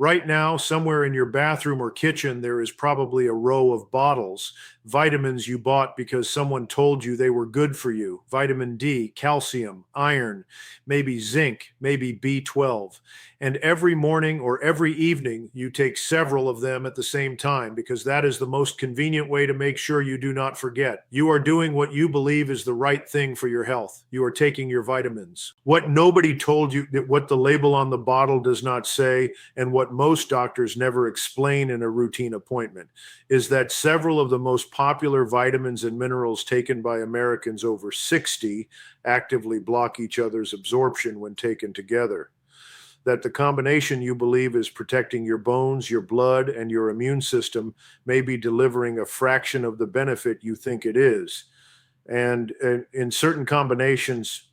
Right now, somewhere in your bathroom or kitchen, there is probably a row of bottles, vitamins you bought because someone told you they were good for you. Vitamin D, calcium, iron, maybe zinc, maybe B12. And every morning or every evening, you take several of them at the same time because that is the most convenient way to make sure you do not forget. You are doing what you believe is the right thing for your health. You are taking your vitamins. What nobody told you, what the label on the bottle does not say, and what most doctors never explain in a routine appointment, is that several of the most popular vitamins and minerals taken by Americans over 60 actively block each other's absorption when taken together. That the combination you believe is protecting your bones, your blood, and your immune system may be delivering a fraction of the benefit you think it is. And in certain combinations,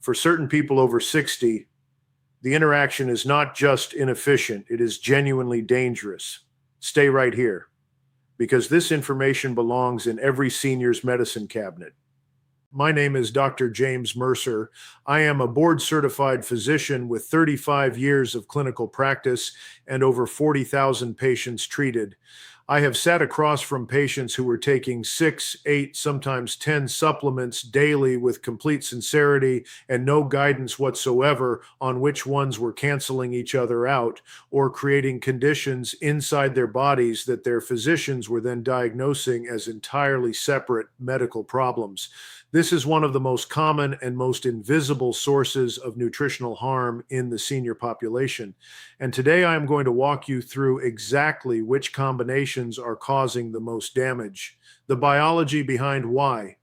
for certain people over 60, the interaction is not just inefficient, it is genuinely dangerous. Stay right here, because this information belongs in every senior's medicine cabinet. My name is Dr. James Mercer. I am a board-certified physician with 35 years of clinical practice and over 40,000 patients treated. I have sat across from patients who were taking 6, 8, sometimes 10 supplements daily with complete sincerity and no guidance whatsoever on which ones were canceling each other out or creating conditions inside their bodies that their physicians were then diagnosing as entirely separate medical problems. This is one of the most common and most invisible sources of nutritional harm in the senior population. And today I am going to walk you through exactly which combinations are causing the most damage, the biology behind why,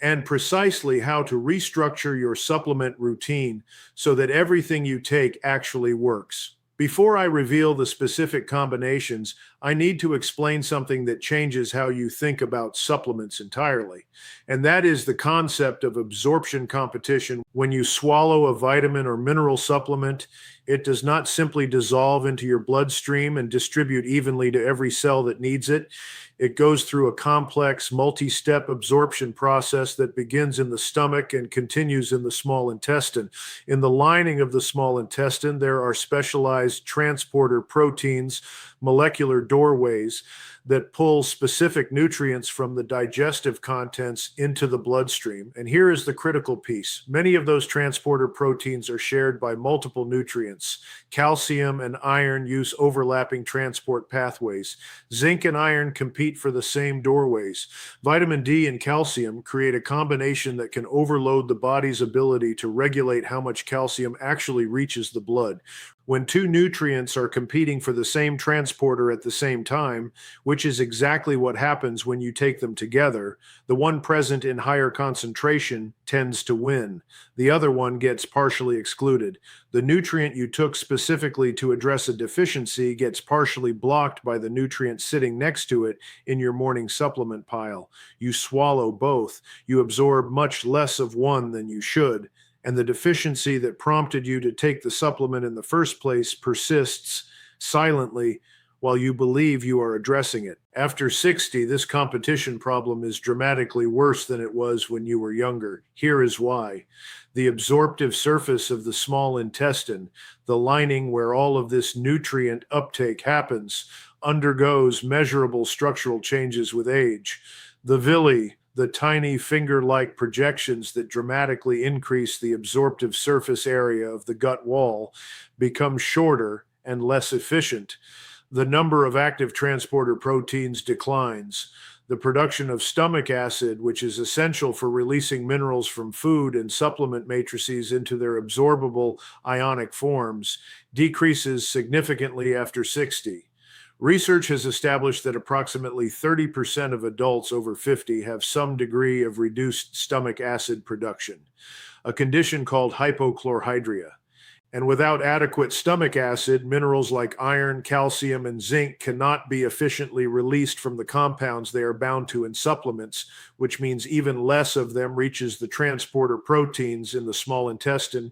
and precisely how to restructure your supplement routine so that everything you take actually works. Before I reveal the specific combinations, I need to explain something that changes how you think about supplements entirely. And that is the concept of absorption competition. When you swallow a vitamin or mineral supplement, it does not simply dissolve into your bloodstream and distribute evenly to every cell that needs it. It goes through a complex, multi-step absorption process that begins in the stomach and continues in the small intestine. In the lining of the small intestine, there are specialized transporter proteins, molecular doorways that pull specific nutrients from the digestive contents into the bloodstream. And here is the critical piece. Many of those transporter proteins are shared by multiple nutrients. Calcium and iron use overlapping transport pathways. Zinc and iron compete for the same doorways. Vitamin D and calcium create a combination that can overload the body's ability to regulate how much calcium actually reaches the blood. When two nutrients are competing for the same transporter at the same time, which is exactly what happens when you take them together, the one present in higher concentration tends to win. The other one gets partially excluded. The nutrient you took specifically to address a deficiency gets partially blocked by the nutrient sitting next to it in your morning supplement pile. You swallow both. You absorb much less of one than you should. And the deficiency that prompted you to take the supplement in the first place persists silently while you believe you are addressing it. After 60, this competition problem is dramatically worse than it was when you were younger. Here is why. The absorptive surface of the small intestine, the lining where all of this nutrient uptake happens, undergoes measurable structural changes with age. The villi, the tiny finger-like projections that dramatically increase the absorptive surface area of the gut wall, become shorter and less efficient. The number of active transporter proteins declines. The production of stomach acid, which is essential for releasing minerals from food and supplement matrices into their absorbable ionic forms, decreases significantly after 60. Research has established that approximately 30% of adults over 50 have some degree of reduced stomach acid production, a condition called hypochlorhydria. And without adequate stomach acid, minerals like iron, calcium, and zinc cannot be efficiently released from the compounds they are bound to in supplements, which means even less of them reaches the transporter proteins in the small intestine.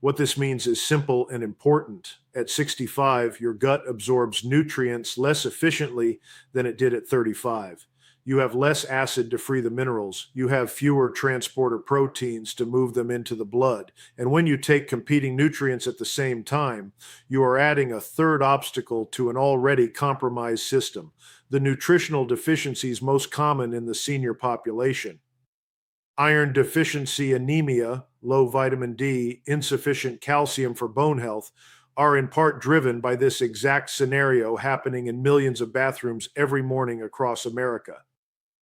What this means is simple and important. At 65, your gut absorbs nutrients less efficiently than it did at 35. You have less acid to free the minerals. You have fewer transporter proteins to move them into the blood. And when you take competing nutrients at the same time, you are adding a third obstacle to an already compromised system, the nutritional deficiencies most common in the senior population. Iron deficiency anemia, low vitamin D, insufficient calcium for bone health are in part driven by this exact scenario happening in millions of bathrooms every morning across America.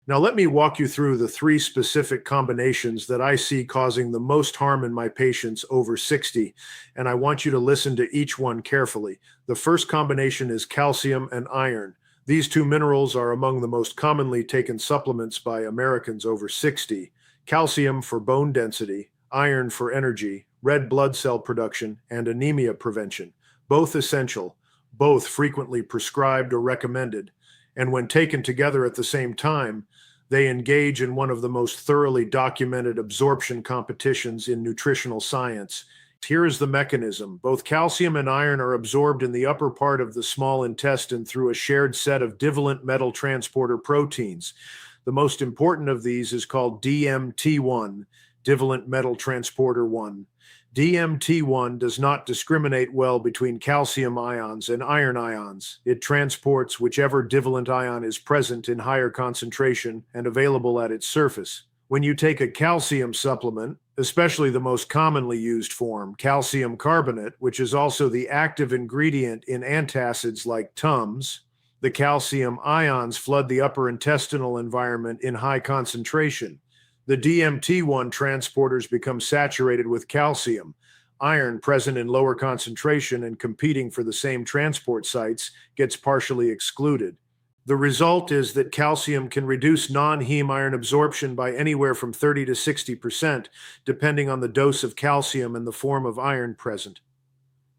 Now, let me walk you through the three specific combinations that I see causing the most harm in my patients over 60, and I want you to listen to each one carefully. The first combination is calcium and iron. These two minerals are among the most commonly taken supplements by Americans over 60. Calcium for bone density, iron for energy, red blood cell production, and anemia prevention. Both essential, both frequently prescribed or recommended. And when taken together at the same time, they engage in one of the most thoroughly documented absorption competitions in nutritional science. Here is the mechanism. Both calcium and iron are absorbed in the upper part of the small intestine through a shared set of divalent metal transporter proteins. The most important of these is called DMT1, divalent metal transporter 1. DMT1 does not discriminate well between calcium ions and iron ions. It transports whichever divalent ion is present in higher concentration and available at its surface. When you take a calcium supplement, especially the most commonly used form, calcium carbonate, which is also the active ingredient in antacids like Tums, the calcium ions flood the upper intestinal environment in high concentration. The DMT1 transporters become saturated with calcium. Iron, present in lower concentration and competing for the same transport sites, gets partially excluded. The result is that calcium can reduce non-heme iron absorption by anywhere from 30 to 60%, depending on the dose of calcium and the form of iron present.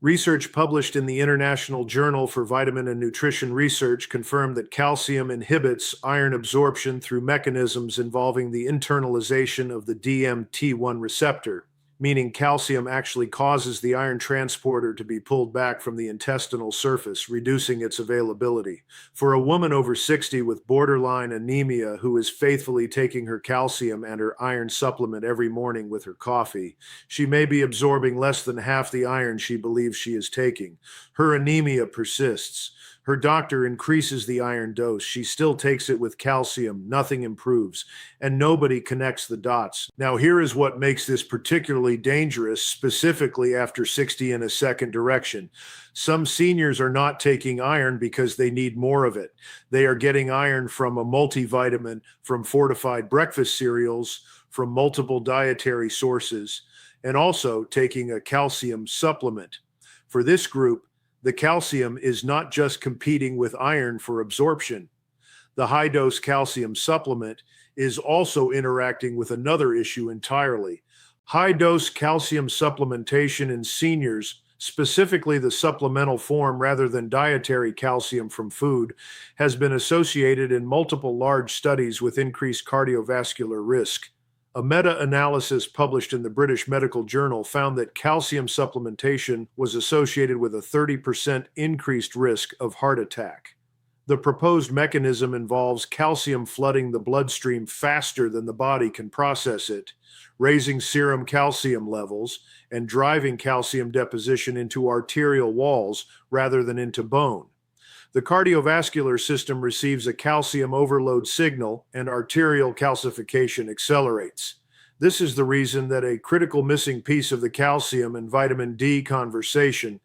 Research published in the International Journal for Vitamin and Nutrition Research confirmed that calcium inhibits iron absorption through mechanisms involving the internalization of the DMT1 receptor, meaning calcium actually causes the iron transporter to be pulled back from the intestinal surface, reducing its availability. For a woman over 60 with borderline anemia who is faithfully taking her calcium and her iron supplement every morning with her coffee, she may be absorbing less than half the iron she believes she is taking. Her anemia persists. Her doctor increases the iron dose. She still takes it with calcium. Nothing improves. And nobody connects the dots. Now, here is what makes this particularly dangerous, specifically after 60 in a second direction. Some seniors are not taking iron because they need more of it. They are getting iron from a multivitamin, from fortified breakfast cereals, from multiple dietary sources, and also taking a calcium supplement. For this group, the calcium is not just competing with iron for absorption. The high-dose calcium supplement is also interacting with another issue entirely. High-dose calcium supplementation in seniors, specifically the supplemental form rather than dietary calcium from food, has been associated in multiple large studies with increased cardiovascular risk. A meta-analysis published in the British Medical Journal found that calcium supplementation was associated with a 30% increased risk of heart attack. The proposed mechanism involves calcium flooding the bloodstream faster than the body can process it, raising serum calcium levels, and driving calcium deposition into arterial walls rather than into bone. The cardiovascular system receives a calcium overload signal and arterial calcification accelerates. This is the reason that a critical missing piece of the calcium and vitamin D conversation,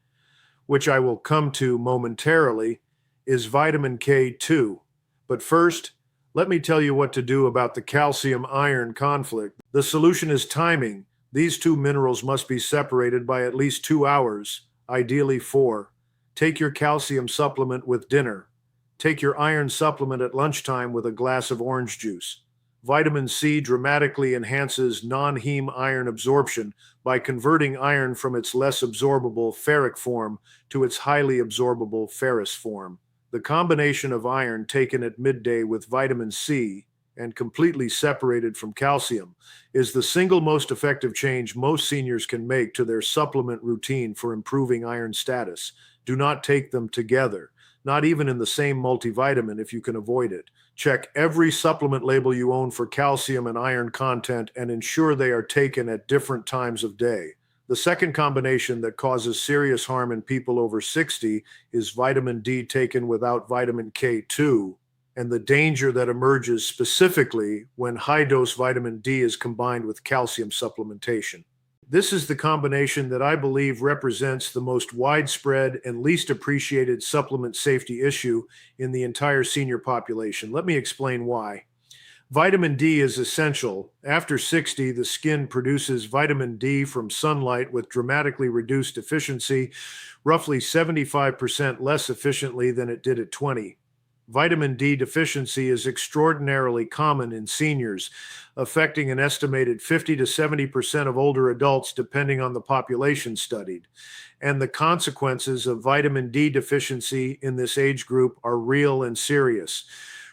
which I will come to momentarily, is vitamin K2. But first, let me tell you what to do about the calcium-iron conflict. The solution is timing. These two minerals must be separated by at least 2 hours, ideally 4. Take your calcium supplement with dinner. Take your iron supplement at lunchtime with a glass of orange juice. Vitamin C dramatically enhances non-heme iron absorption by converting iron from its less absorbable ferric form to its highly absorbable ferrous form. The combination of iron taken at midday with vitamin C and completely separated from calcium is the single most effective change most seniors can make to their supplement routine for improving iron status. Do not take them together. not even in the same multivitamin if you can avoid it. Check every supplement label you own for calcium and iron content and ensure they are taken at different times of day. The second combination that causes serious harm in people over 60 is vitamin D taken without vitamin K2, and the danger that emerges specifically when high-dose vitamin D is combined with calcium supplementation. This is the combination that I believe represents the most widespread and least appreciated supplement safety issue in the entire senior population. Let me explain why. Vitamin D is essential. After 60, the skin produces vitamin D from sunlight with dramatically reduced efficiency, roughly 75% less efficiently than it did at 20. Vitamin D deficiency is extraordinarily common in seniors, affecting an estimated 50 to 70% of older adults, depending on the population studied. And the consequences of vitamin D deficiency in this age group are real and serious.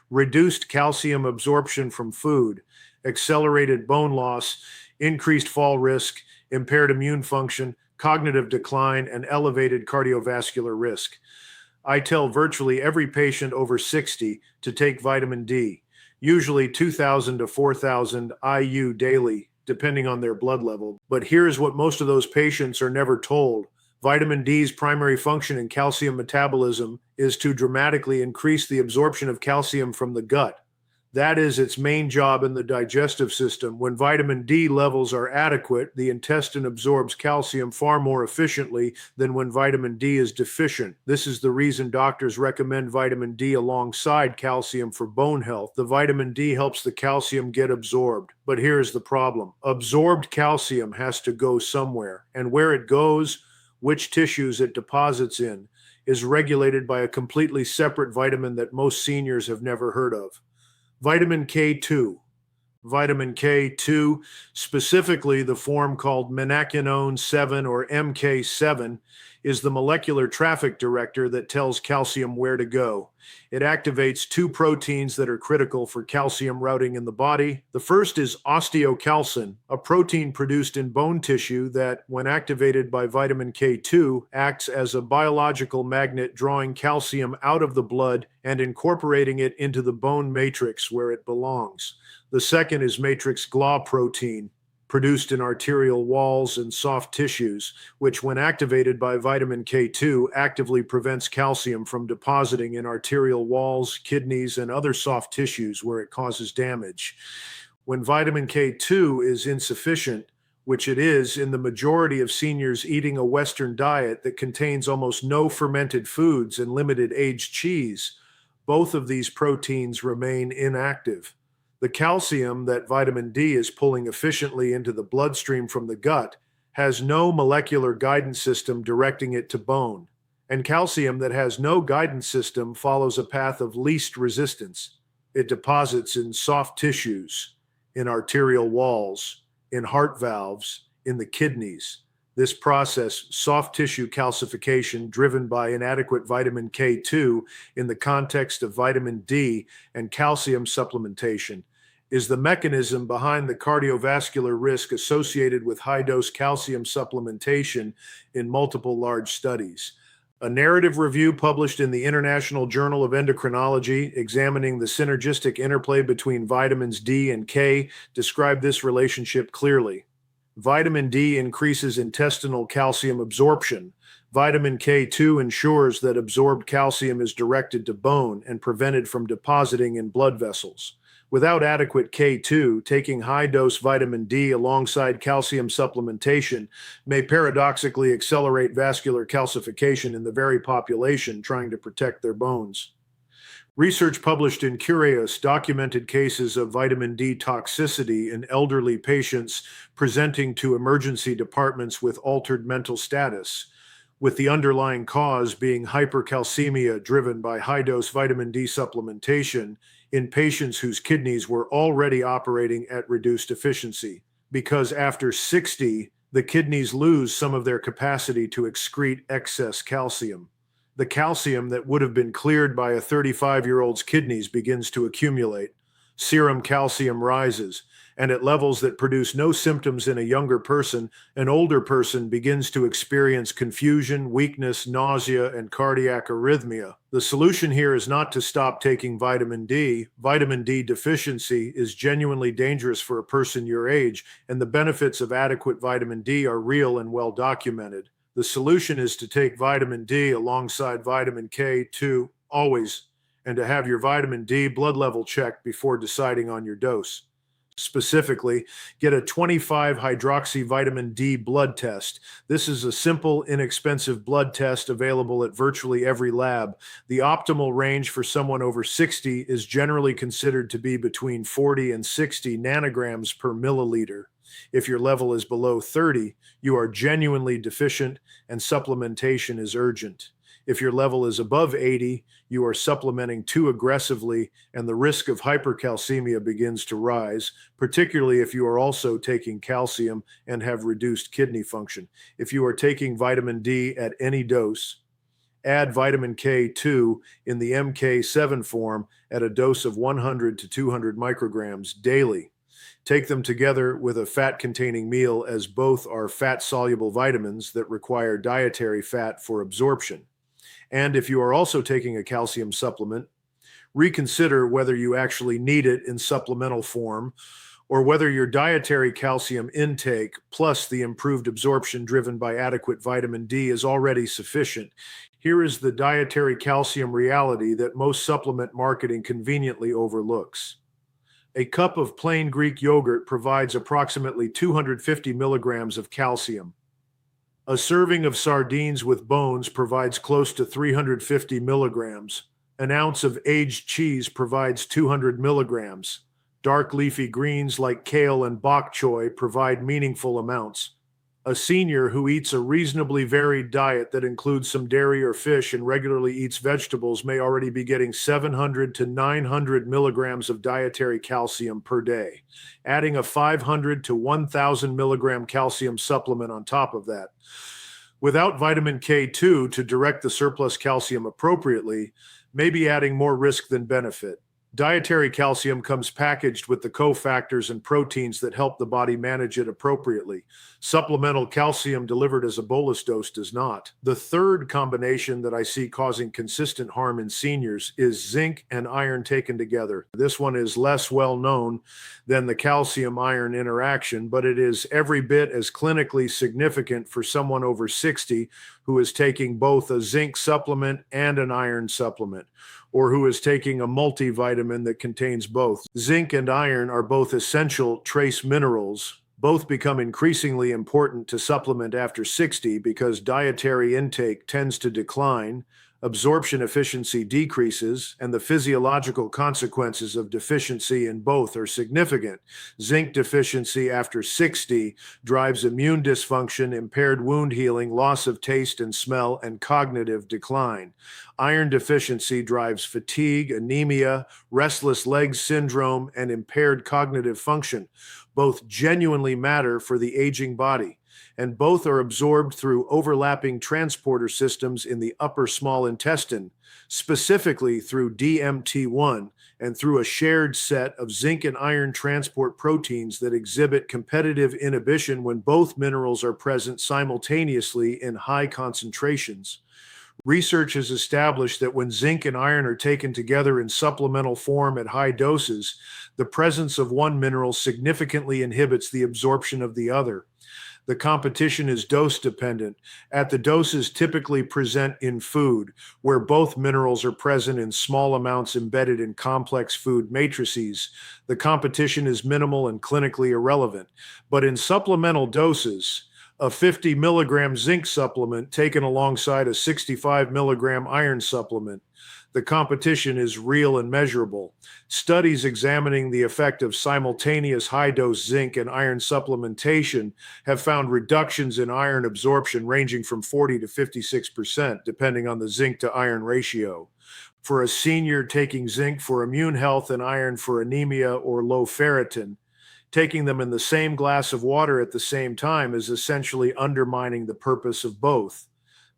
Reduced calcium absorption from food, accelerated bone loss, increased fall risk, impaired immune function, cognitive decline, and elevated cardiovascular risk. I tell virtually every patient over 60 to take vitamin D, usually 2,000 to 4,000 IU daily, depending on their blood level. But here's what most of those patients are never told. Vitamin D's primary function in calcium metabolism is to dramatically increase the absorption of calcium from the gut. That is its main job in the digestive system. When vitamin D levels are adequate, the intestine absorbs calcium far more efficiently than when vitamin D is deficient. This is the reason doctors recommend vitamin D alongside calcium for bone health. The vitamin D helps the calcium get absorbed. But here's the problem. Absorbed calcium has to go somewhere, and where it goes, which tissues it deposits in, is regulated by a completely separate vitamin that most seniors have never heard of. Vitamin K2. Vitamin K2, specifically the form called menaquinone 7 or MK7, is the molecular traffic director that tells calcium where to go. It activates two proteins that are critical for calcium routing in the body. The first is osteocalcin, a protein produced in bone tissue that, when activated by vitamin K2, acts as a biological magnet, drawing calcium out of the blood and incorporating it into the bone matrix where it belongs. The second is matrix GLA protein, produced in arterial walls and soft tissues, which, when activated by vitamin K2, actively prevents calcium from depositing in arterial walls, kidneys, and other soft tissues where it causes damage. When vitamin K2 is insufficient, which it is in the majority of seniors eating a Western diet that contains almost no fermented foods and limited aged cheese, both of these proteins remain inactive. The calcium that vitamin D is pulling efficiently into the bloodstream from the gut has no molecular guidance system directing it to bone, and calcium that has no guidance system follows a path of least resistance. It deposits in soft tissues, in arterial walls, in heart valves, in the kidneys. This process, soft tissue calcification driven by inadequate vitamin K2 in the context of vitamin D and calcium supplementation, is the mechanism behind the cardiovascular risk associated with high-dose calcium supplementation in multiple large studies. A narrative review published in the International Journal of Endocrinology examining the synergistic interplay between vitamins D and K described this relationship clearly. Vitamin D increases intestinal calcium absorption. Vitamin K2 ensures that absorbed calcium is directed to bone and prevented from depositing in blood vessels. Without adequate K2, taking high-dose vitamin D alongside calcium supplementation may paradoxically accelerate vascular calcification in the very population trying to protect their bones. Research published in Curious documented cases of vitamin D toxicity in elderly patients presenting to emergency departments with altered mental status, with the underlying cause being hypercalcemia driven by high-dose vitamin D supplementation in patients whose kidneys were already operating at reduced efficiency. Because after 60, the kidneys lose some of their capacity to excrete excess calcium. The calcium that would have been cleared by a 35-year-old's kidneys begins to accumulate. Serum calcium rises, and at levels that produce no symptoms in a younger person, an older person begins to experience confusion, weakness, nausea, and cardiac arrhythmia. The solution here is not to stop taking vitamin D. Vitamin D deficiency is genuinely dangerous for a person your age, and the benefits of adequate vitamin D are real and well documented. The solution is to take vitamin D alongside vitamin K2 always, and to have your vitamin D blood level checked before deciding on your dose. Specifically, get a 25 hydroxy vitamin D blood test. This is a simple, inexpensive blood test available at virtually every lab. The optimal range for someone over 60 is generally considered to be between 40 and 60 nanograms per milliliter. If your level is below 30, you are genuinely deficient and supplementation is urgent. If your level is above 80, you are supplementing too aggressively and the risk of hypercalcemia begins to rise, particularly if you are also taking calcium and have reduced kidney function. If you are taking vitamin D at any dose, add vitamin K2 in the MK7 form at a dose of 100 to 200 micrograms daily. Take them together with a fat-containing meal, as both are fat-soluble vitamins that require dietary fat for absorption. And if you are also taking a calcium supplement, reconsider whether you actually need it in supplemental form or whether your dietary calcium intake plus the improved absorption driven by adequate vitamin D is already sufficient. Here is the dietary calcium reality that most supplement marketing conveniently overlooks. A cup of plain Greek yogurt provides approximately 250 milligrams of calcium. A serving of sardines with bones provides close to 350 milligrams. An ounce of aged cheese provides 200 milligrams. Dark leafy greens like kale and bok choy provide meaningful amounts. A senior who eats a reasonably varied diet that includes some dairy or fish and regularly eats vegetables may already be getting 700 to 900 milligrams of dietary calcium per day. Adding a 500 to 1,000 milligram calcium supplement on top of that, without vitamin K2 to direct the surplus calcium appropriately, may be adding more risk than benefit. Dietary calcium comes packaged with the cofactors and proteins that help the body manage it appropriately. Supplemental calcium delivered as a bolus dose does not. The third combination that I see causing consistent harm in seniors is zinc and iron taken together. This one is less well known than the calcium-iron interaction, but it is every bit as clinically significant for someone over 60 who is taking both a zinc supplement and an iron supplement, or who is taking a multivitamin that contains both. Zinc and iron are both essential trace minerals. Both become increasingly important to supplement after 60 because dietary intake tends to decline, absorption efficiency decreases, and the physiological consequences of deficiency in both are significant. Zinc deficiency after 60 drives immune dysfunction, impaired wound healing, loss of taste and smell, and cognitive decline. Iron deficiency drives fatigue, anemia, restless legs syndrome, and impaired cognitive function. Both genuinely matter for the aging body, and both are absorbed through overlapping transporter systems in the upper small intestine, specifically through DMT1 and through a shared set of zinc and iron transport proteins that exhibit competitive inhibition when both minerals are present simultaneously in high concentrations. Research has established that when zinc and iron are taken together in supplemental form at high doses, the presence of one mineral significantly inhibits the absorption of the other. The competition is dose dependent. At the doses typically present in food, where both minerals are present in small amounts embedded in complex food matrices, the competition is minimal and clinically irrelevant. But in supplemental doses, a 50 milligram zinc supplement taken alongside a 65 milligram iron supplement, the competition is real and measurable. Studies examining the effect of simultaneous high-dose zinc and iron supplementation have found reductions in iron absorption ranging from 40 to 56%, depending on the zinc to iron ratio. For a senior taking zinc for immune health and iron for anemia or low ferritin, taking them in the same glass of water at the same time is essentially undermining the purpose of both.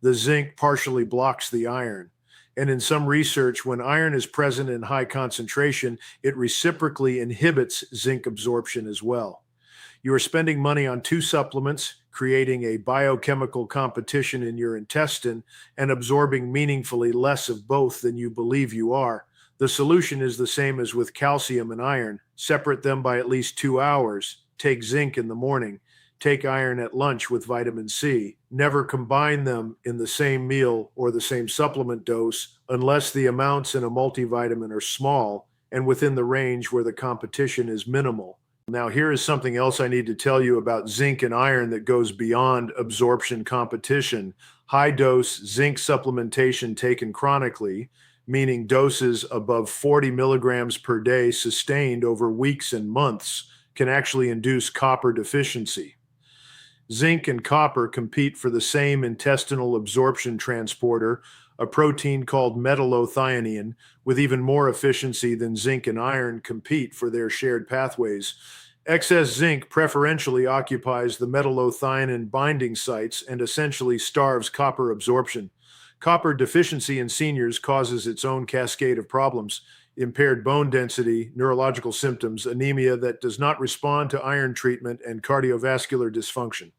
The zinc partially blocks the iron. And in some research, when iron is present in high concentration, it reciprocally inhibits zinc absorption as well. You are spending money on two supplements, creating a biochemical competition in your intestine, and absorbing meaningfully less of both than you believe you are. The solution is the same as with calcium and iron. Separate them by at least 2 hours. Take zinc in the morning. Take iron at lunch with vitamin C. Never combine them in the same meal or the same supplement dose unless the amounts in a multivitamin are small and within the range where the competition is minimal. Now, here is something else I need to tell you about zinc and iron that goes beyond absorption competition. High dose zinc supplementation taken chronically, meaning doses above 40 milligrams per day sustained over weeks and months, can actually induce copper deficiency. Zinc and copper compete for the same intestinal absorption transporter, a protein called metallothionein, with even more efficiency than zinc and iron compete for their shared pathways. Excess zinc preferentially occupies the metallothionein binding sites and essentially starves copper absorption. Copper deficiency in seniors causes its own cascade of problems: impaired bone density, neurological symptoms, anemia that does not respond to iron treatment, and cardiovascular dysfunction.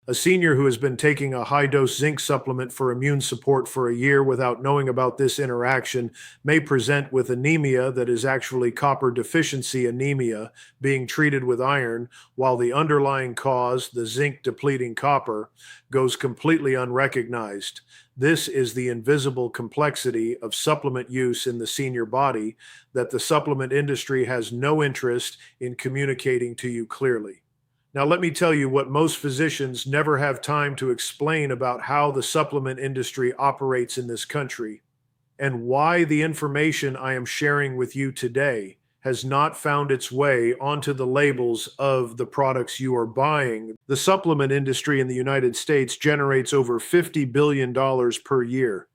A senior who has been taking a high-dose zinc supplement for immune support for a year without knowing about this interaction may present with anemia that is actually copper deficiency anemia being treated with iron, while the underlying cause, the zinc-depleting copper, goes completely unrecognized. This is the invisible complexity of supplement use in the senior body that the supplement industry has no interest in communicating to you clearly. Now, let me tell you what most physicians never have time to explain about how the supplement industry operates in this country, and why the information I am sharing with you today has not found its way onto the labels of the products you are buying. The supplement industry in the United States generates over $50 billion per year.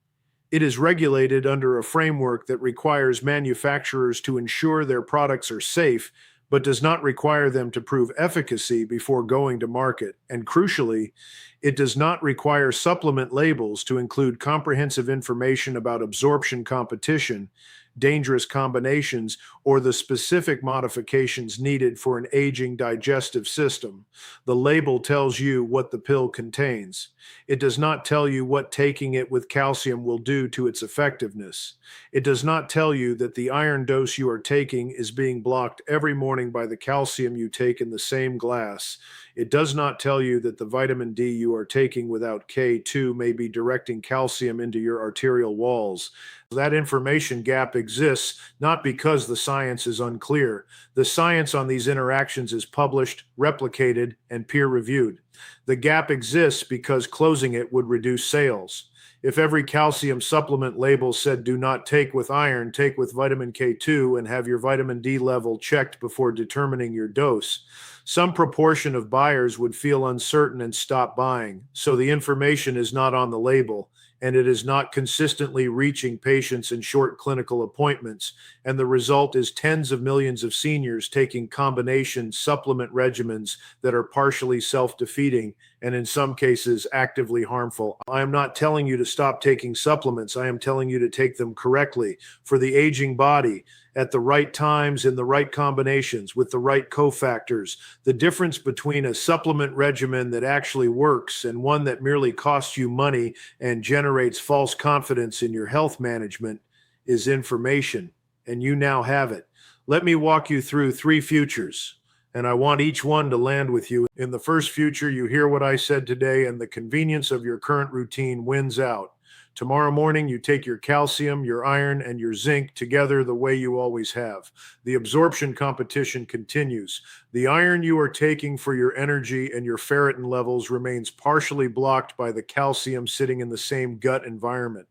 It is regulated under a framework that requires manufacturers to ensure their products are safe, but does not require them to prove efficacy before going to market. And crucially, it does not require supplement labels to include comprehensive information about absorption competition, dangerous combinations, or the specific modifications needed for an aging digestive system. The label tells you what the pill contains. It does not tell you what taking it with calcium will do to its effectiveness. It does not tell you that the iron dose you are taking is being blocked every morning by the calcium you take in the same glass. It does not tell you that the vitamin D you are taking without K2 may be directing calcium into your arterial walls. That information gap exists not because the science is unclear. The science on these interactions is published, replicated, and peer-reviewed. The gap exists because closing it would reduce sales. If every calcium supplement label said do not take with iron, take with vitamin K2, and have your vitamin D level checked before determining your dose, some proportion of buyers would feel uncertain and stop buying. So the information is not on the label, and it is not consistently reaching patients in short clinical appointments. And the result is tens of millions of seniors taking combination supplement regimens that are partially self-defeating and in some cases actively harmful. I am not telling you to stop taking supplements. I am telling you to take them correctly for the aging body, at the right times, in the right combinations, with the right cofactors. The difference between a supplement regimen that actually works and one that merely costs you money and generates false confidence in your health management is information, and you now have it. Let me walk you through 3 futures, and I want each one to land with you. In the first future, you hear what I said today, and the convenience of your current routine wins out. Tomorrow morning, you take your calcium, your iron, and your zinc together the way you always have. The absorption competition continues. The iron you are taking for your energy and your ferritin levels remains partially blocked by the calcium sitting in the same gut environment.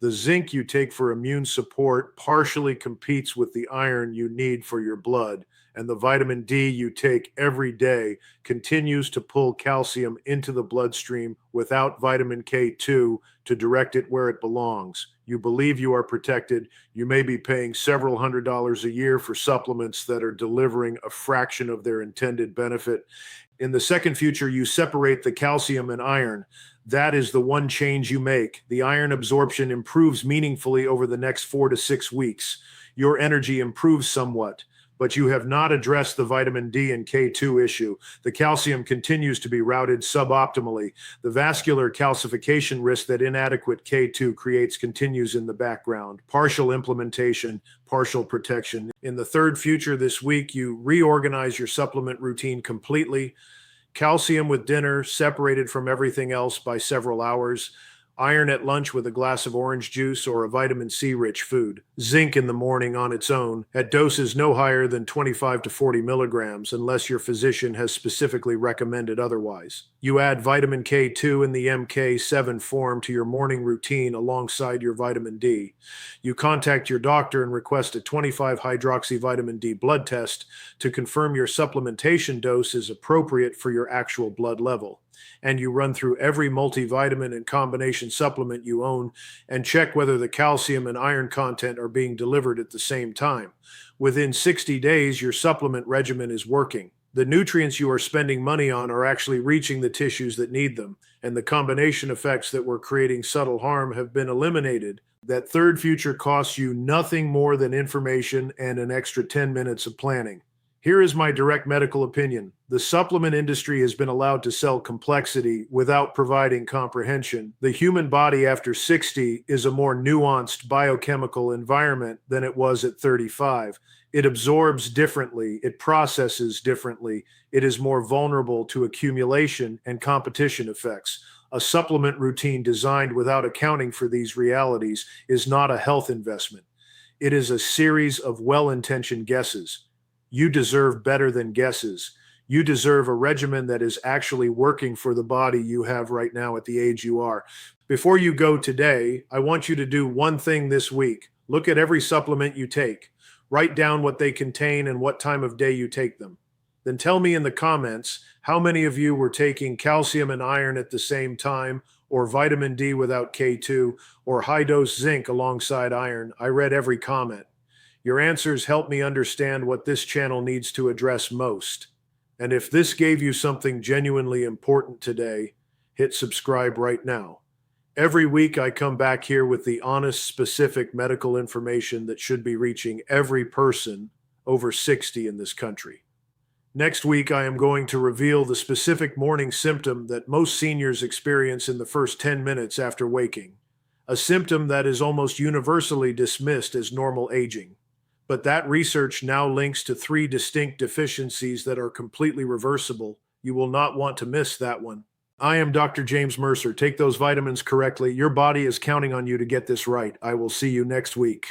The zinc you take for immune support partially competes with the iron you need for your blood. And the vitamin D you take every day continues to pull calcium into the bloodstream without vitamin K2 to direct it where it belongs. You believe you are protected. You may be paying several $100s a year for supplements that are delivering a fraction of their intended benefit. In the second future, you separate the calcium and iron. That is the one change you make. The iron absorption improves meaningfully over the next 4 to 6 weeks. Your energy improves somewhat, but you have not addressed the vitamin D and K2 issue. The calcium continues to be routed suboptimally. The vascular calcification risk that inadequate K2 creates continues in the background. Partial implementation, partial protection. In the third future this week, you reorganize your supplement routine completely. Calcium with dinner, separated from everything else by several hours. Iron at lunch with a glass of orange juice or a vitamin C rich food. Zinc in the morning on its own, at doses no higher than 25 to 40 milligrams, unless your physician has specifically recommended otherwise. You add vitamin K2 in the MK7 form to your morning routine alongside your vitamin D. You contact your doctor and request a 25-hydroxy vitamin D blood test to confirm your supplementation dose is appropriate for your actual blood level. And you run through every multivitamin and combination supplement you own and check whether the calcium and iron content are being delivered at the same time. Within 60 days, your supplement regimen is working. The nutrients you are spending money on are actually reaching the tissues that need them, and the combination effects that were creating subtle harm have been eliminated. That third future costs you nothing more than information and an extra 10 minutes of planning. Here is my direct medical opinion. The supplement industry has been allowed to sell complexity without providing comprehension. The human body after 60 is a more nuanced biochemical environment than it was at 35. It absorbs differently, it processes differently, it is more vulnerable to accumulation and competition effects. A supplement routine designed without accounting for these realities is not a health investment. It is a series of well-intentioned guesses. You deserve better than guesses. You deserve a regimen that is actually working for the body you have right now at the age you are. Before you go today, I want you to do one thing this week. Look at every supplement you take. Write down what they contain and what time of day you take them. Then tell me in the comments how many of you were taking calcium and iron at the same time, or vitamin D without K2, or high-dose zinc alongside iron. I read every comment. Your answers help me understand what this channel needs to address most. And if this gave you something genuinely important today, hit subscribe right now. Every week I come back here with the honest, specific medical information that should be reaching every person over 60 in this country. Next week I am going to reveal the specific morning symptom that most seniors experience in the first 10 minutes after waking. A symptom that is almost universally dismissed as normal aging. But that research now links to 3 distinct deficiencies that are completely reversible. You will not want to miss that one. I am Dr. James Mercer. Take those vitamins correctly. Your body is counting on you to get this right. I will see you next week.